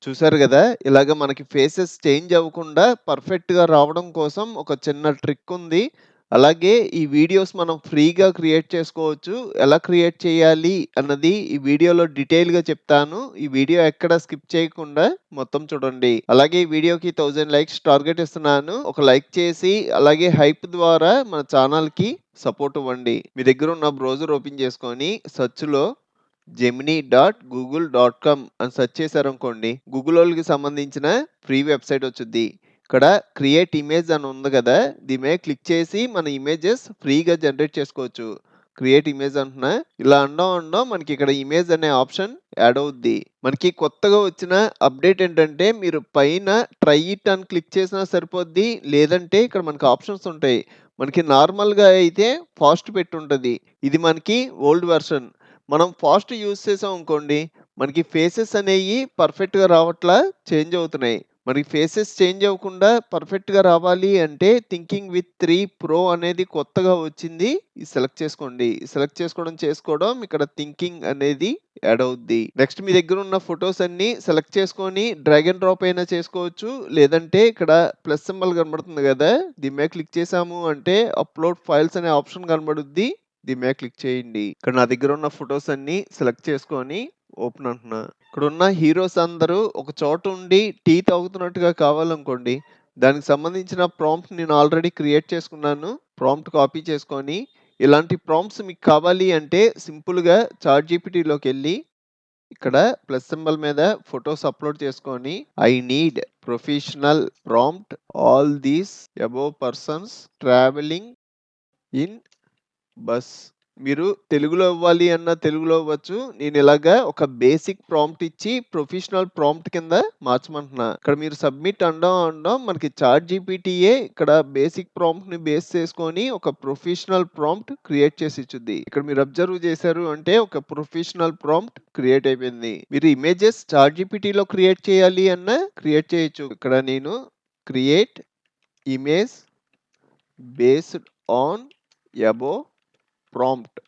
చూసారు గదా! ఇలాగ మనకి ఫేసెస్ చేంజ్ అవ్వకుండా పర్ఫెక్ట్‌గా రావడం కోసం ఒక చిన్న ట్రిక్ ఉంది. అలాగే ఈ వీడియోస్ మనం ఫ్రీగా క్రియేట్ చేసుకోవచ్చు. ఎలా క్రియేట్ చేయాలి అన్నది ఈ వీడియోలో డీటెయిల్‌గా చెప్తాను. ఈ వీడియో ఎక్కడ స్కిప్ చేయకుండా మొత్తం చూడండి. అలాగే ఈ వీడియోకి 1000 లైక్స్ టార్గెట్ ఇస్తున్నాను. ఒక లైక్ చేసి అలాగే హైప్ ద్వారా మన ఛానెల్‌కి సపోర్ట్ ఇవ్వండి. మీ దగ్గర ఉన్న బ్రౌజర్ ఓపెన్ చేసుకొని సెర్చ్‌లో gemini.google.com అని సెర్చ్ చేశారనుకోండి. గూగులోళ్ళకి సంబంధించిన ఫ్రీ వెబ్‌సైట్ వచ్చుద్ది. ఇక్కడ క్రియేట్ ఇమేజ్ అని ఉంది గదా! దీని మీద క్లిక్ చేసి మన ఇమేజెస్ ఫ్రీగా జనరేట్ చేసుకోవచ్చు. క్రియేట్ ఇమేజ్ అంటున్నా. ఇలా అనడం మనకి ఇక్కడ ఇమేజ్ అనే ఆప్షన్ యాడ్ అవుద్ది. మనకి కొత్తగా వచ్చిన అప్డేట్ ఏంటంటే మీరు పైన ట్రై ఇట్ అని క్లిక్ చేసినా సరిపోద్ది. లేదంటే ఇక్కడ మనకు ఆప్షన్స్ ఉంటాయి. మనకి నార్మల్‌గా అయితే ఫాస్ట్ పెట్టుంటది. ఇది మనకి ఓల్డ్ వెర్షన్. మనం ఫాస్ట్ యూజ్ చేసామనుకోండి, మనకి ఫేసెస్ అనేయి పర్ఫెక్ట్‌గా రావట్లా, చేంజ్ అవుతున్నాయి. మనకి ఫేసెస్ చేంజ్ అవ్వకుండా పర్ఫెక్ట్‌గా రావాలి అంటే థింకింగ్ విత్ 3 ప్రో అనేది కొత్తగా వచ్చింది. ఇది సెలెక్ట్ చేసుకోండి. సెలెక్ట్ చేసుకోవడం ఇక్కడ థింకింగ్ అనేది యాడ్ అవుద్ది. నెక్స్ట్ మీ దగ్గర ఉన్న ఫోటోస్ అన్నీ సెలెక్ట్ చేసుకొని డ్రాగ్ అండ్ డ్రాప్ అయినా చేసుకోవచ్చు. లేదంటే ఇక్కడ ప్లస్ సింబల్ కనబడుతుంది గదా! దీని మీద క్లిక్ చేసాము అంటే అప్‌లోడ్ ఫైల్స్ అనే ఆప్షన్ కనబడుద్ది. దీని మీద క్లిక్ చేయండి. ఇక్కడ నా దగ్గర ఉన్న ఫోటోస్ అన్నీ సెలెక్ట్ చేసుకొని ఓపెన్ అంటున్నా. ఇక్కడున్న హీరోస్ అందరూ ఒక చోట ఉండి టీ తాగుతున్నట్టుగా కావాలనుకోండి, దానికి సంబంధించిన ప్రాంప్ట్ నేను ఆల్రెడీ క్రియేట్ చేసుకున్నాను. ప్రాంప్ట్ కాపీ చేసుకొని, ఇలాంటి ప్రాంప్ట్స్ మీకు కావాలి అంటే సింపుల్‌గా చాట్‌జీపీటీలోకెళ్ళి ఇక్కడ ప్లస్ సింబల్ మీద ఫోటోస్ అప్‌లోడ్ చేసుకొని, I need professional prompt all these above persons travelling in bus. మీరు తెలుగులో ఇవ్వాలి అన్నా తెలుగులో ఇవ్వచ్చు. నేనిలాగా ఒక బేసిక్ ప్రాంప్ట్ ఇచ్చి ప్రొఫెషనల్ ప్రాంప్ట్ కింద మార్చమంటున్నా. ఇక్కడ మీరు సబ్మిట్ అనడం మనకి చాట్ జీపీటీయే ఇక్కడ బేసిక్ ప్రాంప్ట్‌ని బేస్ చేసుకొని ఒక ప్రొఫెషనల్ ప్రాంప్ట్ క్రియేట్ చేసి ఇచ్చుద్ది. ఇక్కడ మీరు అబ్జర్వ్ చేశారు అంటే ఒక ప్రొఫెషనల్ ప్రాంప్ట్ క్రియేట్ అయిపోయింది. మీరు ఇమేజెస్ చాట్ జీపీటీలో క్రియేట్ చేయాలి అన్నా క్రియేట్ చేయొచ్చు. ఇక్కడ నేను create image based on above prompt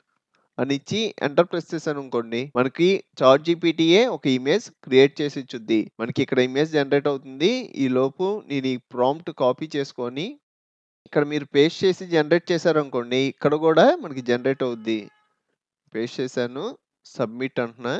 అని ఇచ్చి ఎంటర్ ప్రెస్ చేశాననుకోండి. మనకి చాట్ జీపీటీయే ఒక ఇమేజ్ క్రియేట్ చేసి ఇచ్చుద్ది. మనకి ఇక్కడ ఇమేజ్ జనరేట్ అవుతుంది. ఈలోపు నేను ఈ ప్రాంప్ట్ కాపీ చేసుకొని ఇక్కడ మీరు పేస్ట్ చేసి జనరేట్ చేశారనుకోండి. ఇక్కడ గూడా మనకి జనరేట్ అవుద్ది. పేస్ట్ చేశాను. సబ్మిట్ అంటున్నా.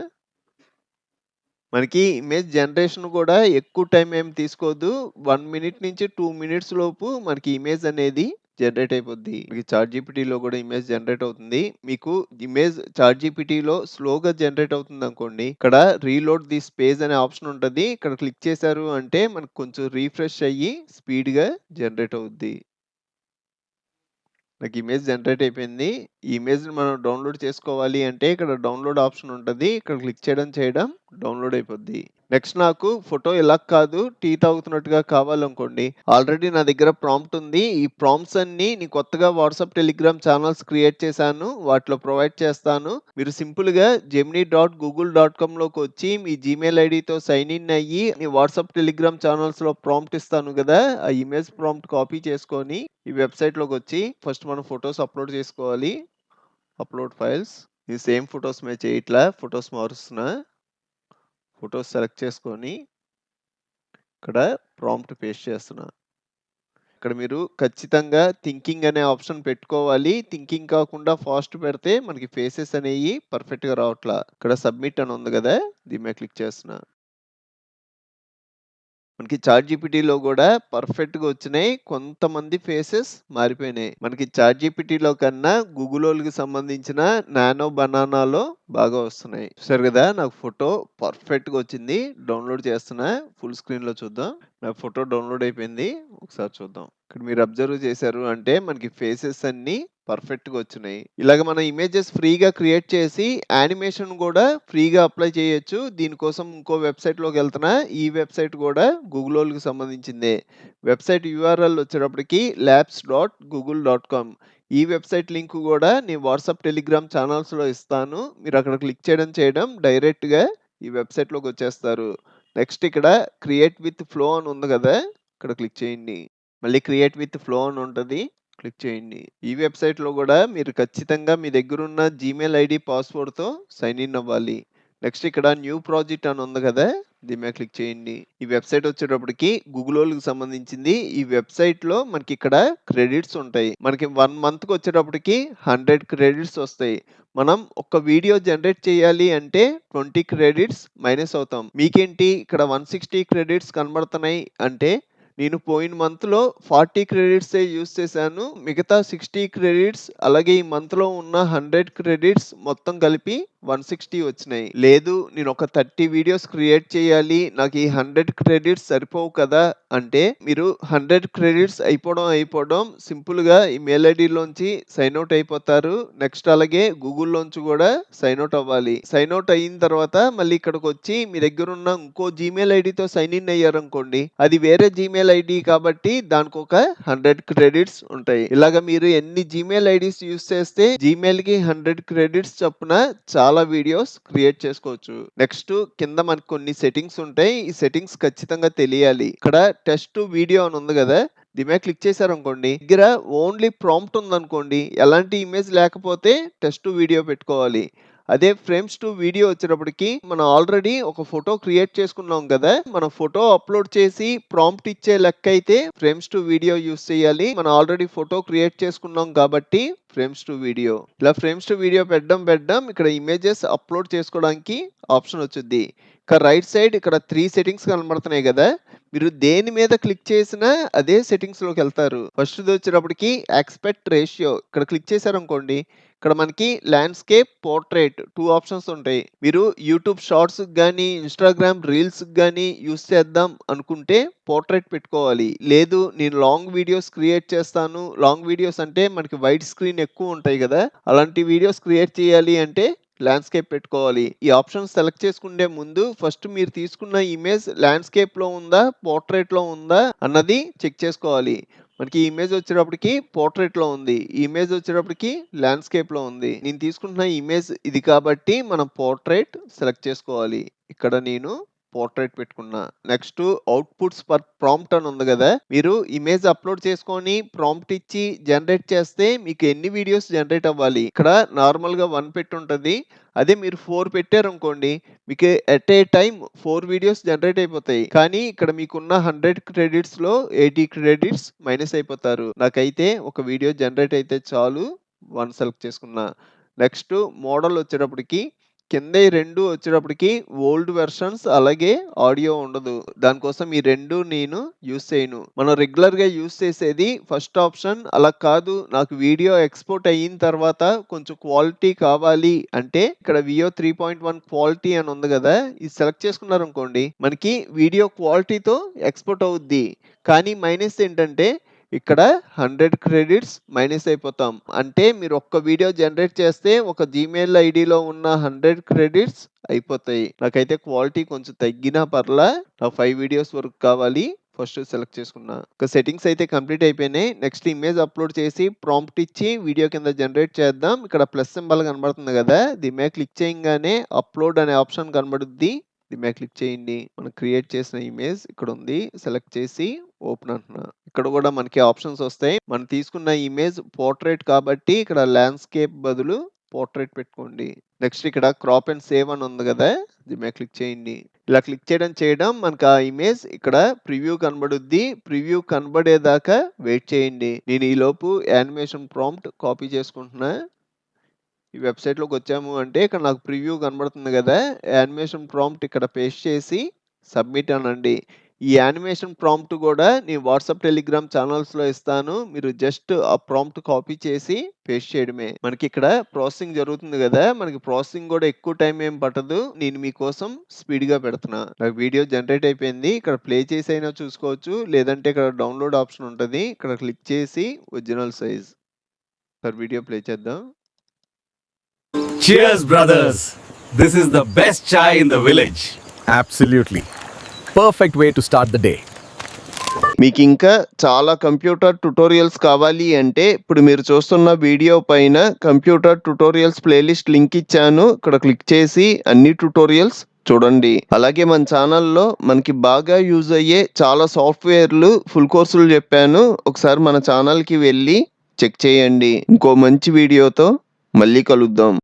మనకి ఇమేజ్ జనరేషన్ కూడా ఎక్కువ టైం ఏమి తీసుకోదు. 1 మినిట్ నుంచి 2 మినిట్స్ లోపు మనకి ఇమేజ్ అనేది జనరేట్ అయిపోద్ది. మీకు చాట్‌జీపీటీలో కూడా ఇమేజ్ జనరేట్ అవుతుంది. మీకు ఇమేజ్ చాట్‌జీపీటీలో స్లోగా జనరేట్ అవుతుందనుకోండి. ఇక్కడ రీలోడ్ దిస్ పేజ్ అనే ఆప్షన్ ఉంటది. ఇక్కడ క్లిక్ చేశారు అంటే మనకు కొంచెం రిఫ్రెష్ అయ్యి స్పీడ్‌గా జనరేట్ అవుద్ది. నాకు ఇమేజ్ జనరేట్ అయిపోయింది. ఈ ఇమేజ్‌ని మనం డౌన్‌లోడ్ చేసుకోవాలి అంటే ఇక్కడ డౌన్‌లోడ్ ఆప్షన్ ఉంటది. ఇక్కడ క్లిక్ చేయడం డౌన్‌లోడ్ అయిపోద్ది. నెక్స్ట్ నాకు ఫోటో ఇలా కాదు టీ తాగుతున్నట్టుగా కావాలనుకోండి. ఆల్రెడీ నా దగ్గర ప్రాంప్ట్ ఉంది. ఈ ప్రాంప్ట్స్ అన్నీ నేను కొత్తగా వాట్సాప్, టెలిగ్రామ్ ఛానెల్స్ క్రియేట్ చేశాను. వాటిలో ప్రొవైడ్ చేస్తాను. మీరు సింపుల్‌గా gemini.google.comలోకొచ్చి మీ జీమెయిల్ ఐడీతో సైన్ ఇన్ అయ్యి మీ వాట్సాప్, టెలిగ్రామ్ ఛానెల్స్‌లో ప్రాంప్ట్ ఇస్తాను గదా! ఆ ఇమేజ్ ప్రాంప్ట్ కాపీ చేసుకొని ఈ వెబ్‌సైట్‌లోకొచ్చి ఫస్ట్ మనం ఫోటోస్ అప్‌లోడ్ చేసుకోవాలి. Upload files. ఈ సేమ్ ఫోటోస్ మీద చేయట్లా. ఫోటోస్ మారుస్తున్నా. ఫోటోస్ సెలెక్ట్ చేసుకొని ఇక్కడ ప్రాంప్ట్ పేస్ట్ చేస్తున్నా. ఇక్కడ మీరు ఖచ్చితంగా థింకింగ్ అనే ఆప్షన్ పెట్టుకోవాలి. థింకింగ్ కాకుండా ఫాస్ట్ పెడితే మనకి ఫేసెస్ అనేయి పర్ఫెక్ట్‌గా రావట్లా. ఇక్కడ సబ్మిట్ అని ఉంది గదా! దీని మీద క్లిక్ చేస్తున్నా. మనకి చాట్‌జీపీటీలో గూడా పర్ఫెక్ట్‌గా వచ్చినాయి. కొంతమంది ఫేసెస్ మారిపోయినాయి. మనకి చాట్‌జీపీటీలో కన్నా గూగులోళ్ళకి సంబంధించిన నానో బనానాలో బాగా వస్తున్నాయి. చూసారు గదా! నాకు ఫోటో పర్ఫెక్ట్‌గా వచ్చింది. డౌన్‌లోడ్ చేస్తున్నా. ఫుల్ స్క్రీన్‌లో చూద్దాం. నా ఫోటో డౌన్‌లోడ్ అయిపోయింది. ఒకసారి చూద్దాం. ఇక్కడ మీరు అబ్జర్వ్ చేశారు అంటే మనకి ఫేసెస్ అన్నీ పర్ఫెక్ట్‌గా వచ్చినాయి. ఇలాగ మనం ఇమేజెస్ ఫ్రీగా క్రియేట్ చేసి యానిమేషన్ గూడా ఫ్రీగా అప్లై చేయొచ్చు. దీనికోసం ఇంకో వెబ్‌సైట్‌లోకెళ్తున్నా. ఈ వెబ్‌సైట్ గూడా గూగులోళ్ళకి సంబంధించిందే. వెబ్‌సైట్ యూఆర్ఎల్ వచ్చేటప్పటికి labs.google.com. ఈ వెబ్‌సైట్ లింక్ గూడా నేను వాట్సాప్, టెలిగ్రామ్ ఛానెల్స్‌లో ఇస్తాను. మీరక్కడ క్లిక్ చేయడం డైరెక్ట్‌గా ఈ వెబ్‌సైట్‌లోకొచ్చేస్తారు. నెక్స్ట్ ఇక్కడ క్రియేట్ విత్ ఫ్లో అని ఉంది గదా! ఇక్కడ క్లిక్ చేయండి. మళ్ళీ క్రియేట్ విత్ ఫ్లో అని ఉంటది. క్లిక్ చేయండి. ఈ వెబ్‌సైట్‌లో గూడా మీరు ఖచ్చితంగా మీ దగ్గరున్న జీమెయిల్ ఐడీ, పాస్‌వర్డ్‌తో సైన్ ఇన్ అవ్వాలి. నెక్స్ట్ ఇక్కడ న్యూ ప్రాజెక్ట్ అని ఉంది గదా! దీని మీద క్లిక్ చేయండి. ఈ వెబ్‌సైట్ వచ్చేటప్పటికి గూగులోళ్ళకి సంబంధించింది. ఈ వెబ్‌సైట్‌లో మనకిక్కడ క్రెడిట్స్ ఉంటాయి. మనకి 1 మంత్‌కి వచ్చేటప్పటికి 100 క్రెడిట్స్ వస్తాయి. మనం ఒక వీడియో జనరేట్ చేయాలి అంటే 20 క్రెడిట్స్ మైనస్ అవుతాం. మీకేంటి ఇక్కడ 160 క్రెడిట్స్ కనబడుతున్నాయి అంటే నేను పోయిన మంత్‌లో 40 క్రెడిట్సే యూజ్ చేశాను. మిగతా 60 క్రెడిట్స్ అలాగే ఈ మంత్‌లో ఉన్న 100 క్రెడిట్స్ మొత్తం కలిపి 160 వచ్చినాయి. లేదు నేను ఒక 30 వీడియోస్ క్రియేట్ చేయాలి. నాకు ఈ 100 క్రెడిట్స్ సరిపోవు కదా! అంటే మీరు 100 క్రెడిట్స్ అయిపోవడం సింపుల్‌గా ఈ మెయిల్ ఐడీలోంచి సైన్ ఔట్ అయిపోతారు. నెక్స్ట్ అలాగే గూగుల్‌లోంచి కూడా సైన్ ఔట్ అవ్వాలి. సైన్ ఔట్ అయిన తర్వాత మళ్ళీ ఇక్కడికొచ్చి మీ దగ్గరున్న ఇంకో జీమెయిల్ ఐడీతో సైన్ ఇన్ అయ్యారనుకోండి. అది వేరే జీమెయిల్ ఐడీ కాబట్టి దానికొక 100 క్రెడిట్స్ ఉంటాయి. ఇలాగ మీరు ఎన్ని జీమెయిల్ ఐడీస్ యూజ్ చేస్తే జీమెయిల్‌కి 100 క్రెడిట్స్ చొప్పున చాలా వీడియోస్ క్రియేట్ చేసుకోవచ్చు. నెక్స్ట్ కింద మనకు కొన్ని సెట్టింగ్స్ ఉంటాయి. ఈ సెట్టింగ్స్ ఖచ్చితంగా తెలియాలి. ఇక్కడ టెస్ట్ వీడియో అని ఉంది గదా! దీని మీద క్లిక్ చేశారనుకోండి. దగ్గర ఓన్లీ ప్రాంప్ట్ ఉందనుకోండి. ఎలాంటి ఇమేజ్ లేకపోతే టెస్ట్ వీడియో పెట్టుకోవాలి. అదే ఫ్రేమ్స్ టు వీడియో వచ్చేటప్పటికి మనం ఆల్రెడీ ఒక ఫోటో క్రియేట్ చేసుకున్నాం కదా! మనం ఫోటో అప్‌లోడ్ చేసి ప్రాంప్ట్ ఇచ్చే లెక్కయితే ఫ్రేమ్స్ టు వీడియో యూజ్ చేయాలి. మనం ఆల్రెడీ ఫోటో క్రియేట్ చేసుకున్నాం కాబట్టి ఫ్రేమ్స్ టు వీడియో. ఇలా ఫ్రేమ్స్ టు వీడియో పెట్టడం ఇక్కడ ఇమేజెస్ అప్‌లోడ్ చేసుకోవడానికి ఆప్షన్ వచ్చుద్ది. ఇక రైట్ సైడ్ ఇక్కడ 3 సెట్టింగ్స్ కనబడుతున్నాయి గదా! మీరు దేని మీద క్లిక్ చేసినా అదే సెట్టింగ్స్‌లోకెళ్తారు. ఫస్ట్‌ది వచ్చేటప్పటికి ఎక్స్‌పెక్ట్ రేషియో ఇక్కడ క్లిక్ చేశారనుకోండి. ఇక్కడ మనకి ల్యాండ్‌స్కేప్, పోర్ట్రెయిట్ 2 ఆప్షన్స్ ఉంటాయి. మీరు యూట్యూబ్ షార్ట్స్‌కి గాని, ఇన్‌స్టాగ్రామ్ రీల్స్‌కి గాని యూజ్ చేద్దాం అనుకుంటే పోర్ట్రెయిట్ పెట్టుకోవాలి. లేదు నేను లాంగ్ వీడియోస్ క్రియేట్ చేస్తాను. లాంగ్ వీడియోస్ అంటే మనకి వైడ్ స్క్రీన్ ఎక్కువ ఉంటాయి గదా! అలాంటి వీడియోస్ క్రియేట్ చేయాలి అంటే ల్యాండ్‌స్కేప్ పెట్టుకోవాలి. ఈ ఆప్షన్ సెలెక్ట్ చేసుకునే ముందు ఫస్ట్ మీరు తీసుకున్న ఇమేజ్ ల్యాండ్‌స్కేప్‌లో ఉందా? పోర్ట్రెయిట్‌లో ఉందా? అన్నది చెక్ చేసుకోవాలి. మనకి ఈ ఇమేజ్ వచ్చేటప్పటికి పోర్ట్రెయిట్‌లో ఉంది. ఈ ఇమేజ్ వచ్చేటప్పటికి ల్యాండ్‌స్కేప్‌లో ఉంది. నేను తీసుకుంటున్న ఇమేజ్ ఇది కాబట్టి మనం పోర్ట్రెయిట్ సెలెక్ట్ చేసుకోవాలి. ఇక్కడ నేను పోర్ట్రెయిట్ పెట్టుకున్నా. నెక్స్ట్ అవుట్‌పుట్స్ పర్ ప్రాంప్ట్ అని ఉంది గదా! మీరు ఇమేజ్ అప్‌లోడ్ చేసుకొని ప్రాంప్ట్ ఇచ్చి జనరేట్ చేస్తే మీకు ఎన్ని వీడియోస్ జనరేట్ అవ్వాలి. ఇక్కడ నార్మల్‌గా 1 పెట్టుంటది. అదే మీరు 4 పెట్టారనుకోండి మీకు at a time 4 videos generate అయిపోతాయి. కానీ ఇక్కడ మీకున్న 100 క్రెడిట్స్‌లో 80 క్రెడిట్స్ మైనస్ అయిపోతారు. నాకైతే ఒక వీడియో జనరేట్ అయితే చాలు 1 సెలెక్ట్ చేసుకున్నా. నెక్స్ట్ మోడల్ వచ్చేటప్పటికి కింద ఈ 2 వచ్చేటప్పటికి ఓల్డ్ వెర్షన్స్ అలాగే ఆడియో ఉండదు. దానికోసం ఈ 2 నేను యూజ్ చేయను. మనం రెగ్యులర్‌గా యూజ్ చేసేది ఫస్ట్ ఆప్షన్. అలా కాదు నాకు వీడియో ఎక్స్‌పోర్ట్ అయిన తర్వాత కొంచెం క్వాలిటీ కావాలి అంటే ఇక్కడ వియో 3.1 క్వాలిటీ అని ఉంది గదా! ఇది సెలెక్ట్ చేసుకున్నారనుకోండి మనకి వీడియో క్వాలిటీతో ఎక్స్‌పోర్ట్ అవుద్ది. కానీ మైనస్ ఏంటంటే ఇక్కడ 100 క్రెడిట్స్ మైనస్ అయిపోతాం. అంటే మీరు ఒక్క వీడియో జనరేట్ చేస్తే ఒక జీమెయిల్ ఐడీలో ఉన్న 100 క్రెడిట్స్ అయిపోతాయి. నాకైతే క్వాలిటీ కొంచెం తగ్గినా పర్లా నాకు 5 వీడియోస్ వరకు కావాలి. ఫస్ట్ సెలెక్ట్ చేసుకున్నా. ఇక సెట్టింగ్స్ అయితే కంప్లీట్ అయిపోయినాయి. నెక్స్ట్ ఇమేజ్ అప్‌లోడ్ చేసి ప్రాంప్ట్ ఇచ్చి వీడియో కింద జనరేట్ చేద్దాం. ఇక్కడ ప్లస్ సింబల్ కనబడుతుంది గదా! దీని మీద క్లిక్ చేయంగానే అప్‌లోడ్ అనే ఆప్షన్ కనబడుద్ది. దీని మీద క్లిక్ చేయండి. మనం క్రియేట్ చేసిన ఇమేజ్ ఇక్కడుంది. సెలెక్ట్ చేసి ఓపెన్ అంటున్నా. ఇక్కడ గూడా మనకి ఆప్షన్స్ వస్తాయి. మనం తీసుకున్న ఇమేజ్ పోర్ట్రెయిట్ కాబట్టి ఇక్కడ ల్యాండ్‌స్కేప్ బదులు పోర్ట్రెయిట్ పెట్టుకోండి. నెక్స్ట్ ఇక్కడ క్రాప్ అండ్ సేవ్ అని ఉంది గదా! దీని మీద క్లిక్ చేయండి. ఇలా క్లిక్ చేయడం మనకు ఆ ఇమేజ్ ఇక్కడ ప్రివ్యూ కనబడుద్ది. ప్రివ్యూ కనబడేదాకా వెయిట్ చేయండి. నేను ఈలోపు యానిమేషన్ ప్రాంప్ట్ కాపీ చేసుకుంటున్నా. ఈ వెబ్‌సైట్‌లోకొచ్చాము అంటే ఇక్కడ నాకు ప్రివ్యూ కనబడుతుంది గదా! యానిమేషన్ ప్రాంప్ట్ ఇక్కడ పేస్ట్ చేసి సబ్మిట్ అనండి. ఈ యానిమేషన్ ప్రాంప్ట్ గూడా నేను వాట్సాప్, టెలిగ్రామ్ ఛానల్స్‌లో ఇస్తాను. మీరు జస్ట్ ఆ ప్రాంప్ట్ కాపీ చేసి పేస్ట్ చేయడమే. మనకిక్కడ ప్రాసెసింగ్ జరుగుతుంది గదా! మనకి ప్రాసెసింగ్ గూడా ఎక్కువ టైం ఏం పట్టదు. నేను మీకోసం స్పీడ్‌గా పెడుతున్నా. నాకు వీడియో జనరేట్ అయిపోయింది. ఇక్కడ ప్లే చేసైనా చూసుకోవచ్చు. లేదంటే ఇక్కడ డౌన్‌లోడ్ ఆప్షన్ ఉంటది. ఇక్కడ క్లిక్ చేసి ఒరిజినల్ సైజ్. ఒకసారి వీడియో ప్లే చేద్దాం. Cheers, brothers! This is the best chai in the village. Absolutely. Perfect way to start the day. మీకింకా చాలా కంప్యూటర్ ట్యుటోరియల్స్ కావాలి అంటే ఇప్పుడు మీరు చూస్తున్న వీడియో పైన కంప్యూటర్ ట్యుటోరియల్స్ ప్లేలిస్ట్ లింక్ ఇచ్చాను. ఇక్కడ క్లిక్ చేసి అన్ని ట్యుటోరియల్స్ చూడండి. అలాగే మన ఛానల్‌లో మనకి బాగా యూజ్ అయ్యే చాలా సాఫ్ట్‌వేర్‌లు ఫుల్ కోర్సులు చెప్పాను. ఒకసారి మన ఛానల్‌కి వెళ్లి చెక్ చేయండి. ఇంకో మంచి వీడియోతో మళ్ళీ కలుద్దాం.